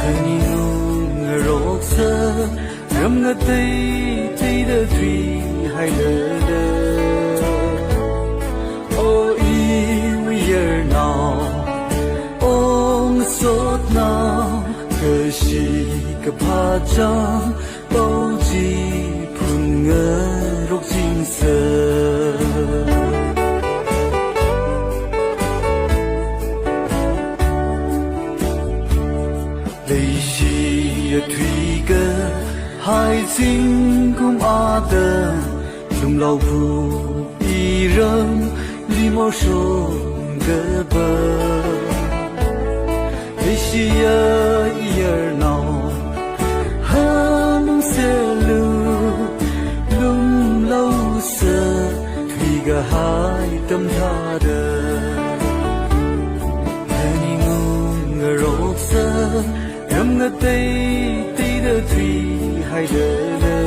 hani nung rok sa ram na tay da three hai le oh we are now ong sot now ke shi ke pa chang bao ji phun ngơ rok jing sa Lei shi ya thủy cơ hai sinh cũng a tơ lung lao phu y râm li mo sho cơ bơ Lei shi ya year now ham se lu lung lao sơ thủy cơ hai tâm tha đơ Hani ngung rok sơ ram na tay da three hai le